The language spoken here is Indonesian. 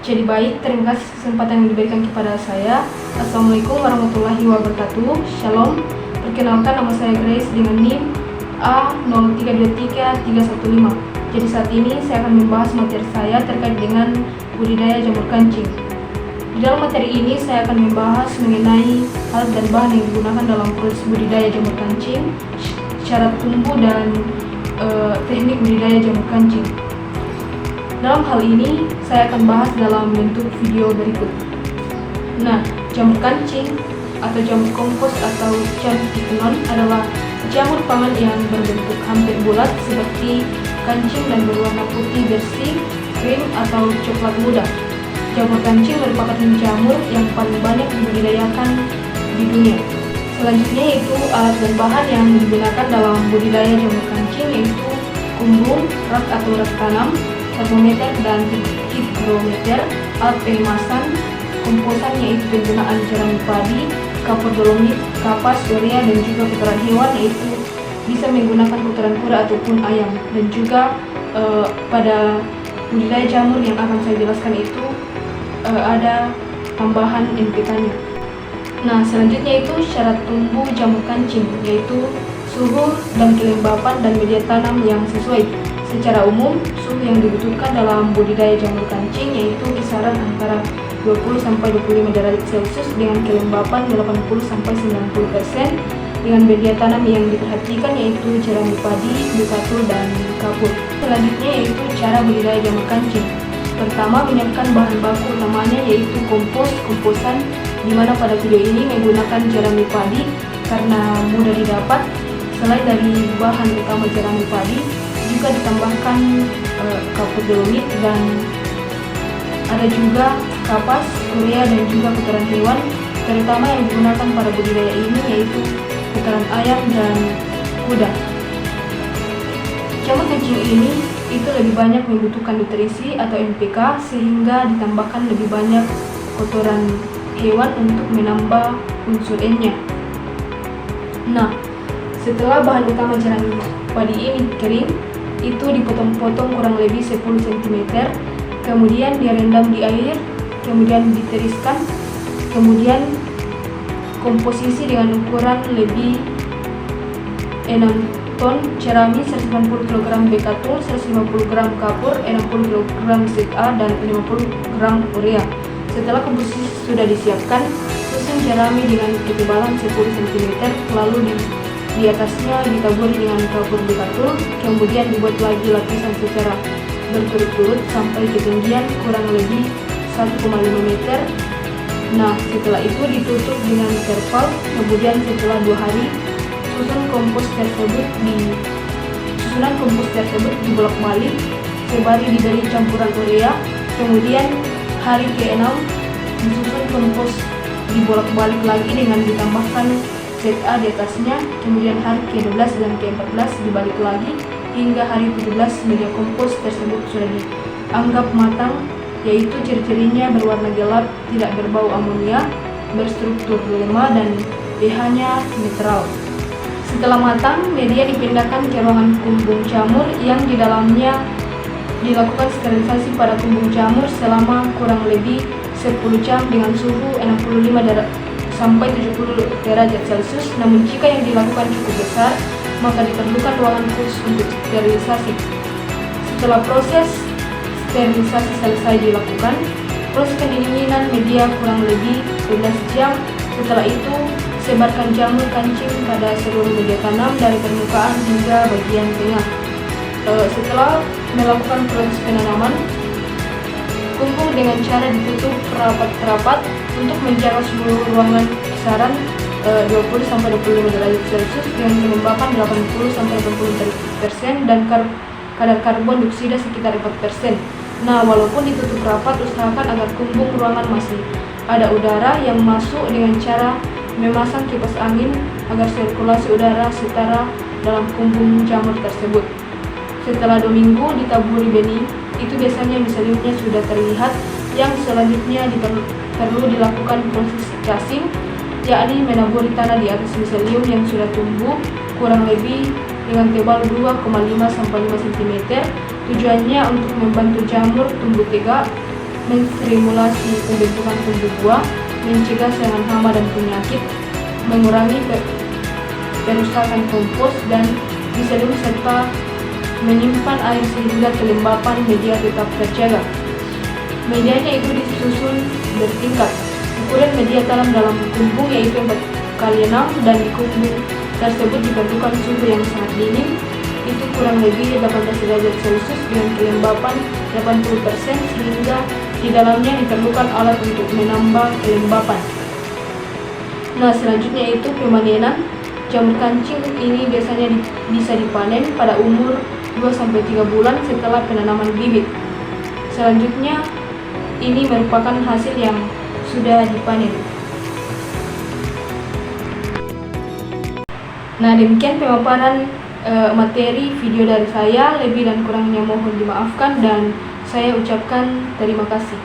Jadi baik, terima kasih kesempatan yang diberikan kepada saya. Assalamualaikum warahmatullahi wabarakatuh. Shalom. Perkenalkan, nama saya Grace dengan NIM A0323315. Jadi saat ini saya akan membahas materi saya terkait dengan budidaya jamur kancing. Di dalam materi ini saya akan membahas mengenai alat dan bahan yang digunakan dalam proses budidaya jamur kancing, syarat tumbuh dan teknik budidaya jamur kancing. Dalam hal ini, saya akan bahas dalam bentuk video berikut. Nah, jamur kancing atau jamur kompos atau cantipenon adalah jamur pangan yang berbentuk hampir bulat seperti kancing dan berwarna putih bersih, krim atau coklat muda. Jamur kancing merupakan jamur yang paling banyak dibudidayakan di dunia. Selanjutnya yaitu alat dan bahan yang digunakan dalam budidaya jamur kancing yaitu kumbung, rak atau rak tanam, termometer dan higrometer, alat pengemasan, komposan yaitu penggunaan jerami padi, kapur dolomit, kapas, urea dan juga kotoran hewan yaitu bisa menggunakan kotoran kuda ataupun ayam. Dan juga pada budidaya jamur yang akan saya jelaskan itu ada tambahan NPK-nya. Nah, selanjutnya itu syarat tumbuh jamur kancing yaitu suhu dan kelembapan dan media tanam yang sesuai. Secara umum, suhu yang dibutuhkan dalam budidaya jamur kancing yaitu kisaran antara 20-25 derajat Celcius dengan kelembapan 80-90%, dengan media tanam yang diperhatikan yaitu jerami padi, dukatul, dan kapur. Selanjutnya yaitu cara budidaya jamur kancing. Pertama, menyiapkan bahan baku utamanya yaitu komposan, di mana pada video ini menggunakan jerami padi karena mudah didapat. Selain dari bahan utama jerami padi, juga ditambahkan kapur dolomit dan ada juga kapas, urea dan juga kotoran hewan, terutama yang digunakan pada budidaya ini yaitu kotoran ayam dan kuda. Jamur kancing ini itu lebih banyak membutuhkan nutrisi atau NPK sehingga ditambahkan lebih banyak kotoran hewan untuk menambah unsur N-nya. Nah, setelah bahan utama jerami padi ini kering, itu dipotong-potong kurang lebih 10 cm, kemudian direndam di air, kemudian ditiriskan, kemudian komposisi dengan ukuran lebih 6 ton jerami, 190 kg bekatul, 150 gram kapur, 60 kg ZA, dan 50 gram urea. Setelah komposisi sudah disiapkan, susun jerami dengan ketebalan 10 cm, lalu di atasnya ditaburi dengan kapur bekatul, kemudian dibuat lagi lapisan secara berturut-turut sampai ketinggian kurang lebih 1,5 meter. Nah, setelah itu ditutup dengan terpal, kemudian setelah 2 hari susunan kompos tersebut dibolak-balik, sembari diberi campuran urea, kemudian hari ke-6 disusun kompos dibolak-balik lagi dengan ditambahkan ZA di atasnya, kemudian hari ke-12 dan ke-14 dibalik lagi hingga hari ke-17 media kompos tersebut sudah dianggap matang, yaitu ciri-cirinya berwarna gelap, tidak berbau amonia, berstruktur lemah dan pH-nya netral. Setelah matang, media dipindahkan ke ruangan kumbung jamur yang di dalamnya dilakukan sterilisasi pada kumbung jamur selama kurang lebih 10 jam dengan suhu 65-70 derajat Celcius. Namun jika yang dilakukan cukup besar, maka diperlukan ruangan khusus untuk sterilisasi. Setelah proses sterilisasi selesai dilakukan, proses pendinginan media kurang lebih 12 jam. Setelah itu, sebarkan jamur kancing pada seluruh media tanam dari permukaan hingga bagian tengah. Setelah melakukan proses penanaman, kumpul dengan cara ditutup rapat-rapat untuk menjaga seluruh ruangan kisaran 20-25 derajat Celcius dengan kelembapan 80-80% dan kadar karbon dioksida sekitar 4%. Nah, walaupun ditutup rapat, usahakan agar kumbung ruangan masih ada udara yang masuk dengan cara memasang kipas angin agar sirkulasi udara setara dalam kumbung jamur tersebut. Setelah 2 minggu ditaburi benih, itu biasanya misalnya sudah terlihat. Yang selanjutnya perlu dilakukan proses casing yakni menaburi tanah di atas miselium yang sudah tumbuh kurang lebih dengan tebal 2,5 sampai 5 cm. Tujuannya untuk membantu jamur tumbuh tegak, menstimulasi pembentukan tumbuh buah, mencegah serangan hama dan penyakit, mengurangi perusakan kompos dan miselium, serta menyimpan air sehingga kelembapan media tetap terjaga. Medianya itu disusun bertingkat. Ukuran media tanam dalam kumbung yaitu 4x6, dan di kumbung tersebut diperlukan suhu yang sangat dingin, itu kurang lebih 18 derajat Celcius dengan kelembapan 80%, sehingga di dalamnya diperlukan alat untuk menambah kelembapan. Nah, selanjutnya itu pemanenan. Jamur kancing ini biasanya bisa dipanen pada umur 2-3 bulan setelah penanaman bibit. Selanjutnya ini merupakan hasil yang sudah dipanen. Nah, demikian pemaparan materi video dari saya. Lebih dan kurangnya mohon dimaafkan dan saya ucapkan terima kasih.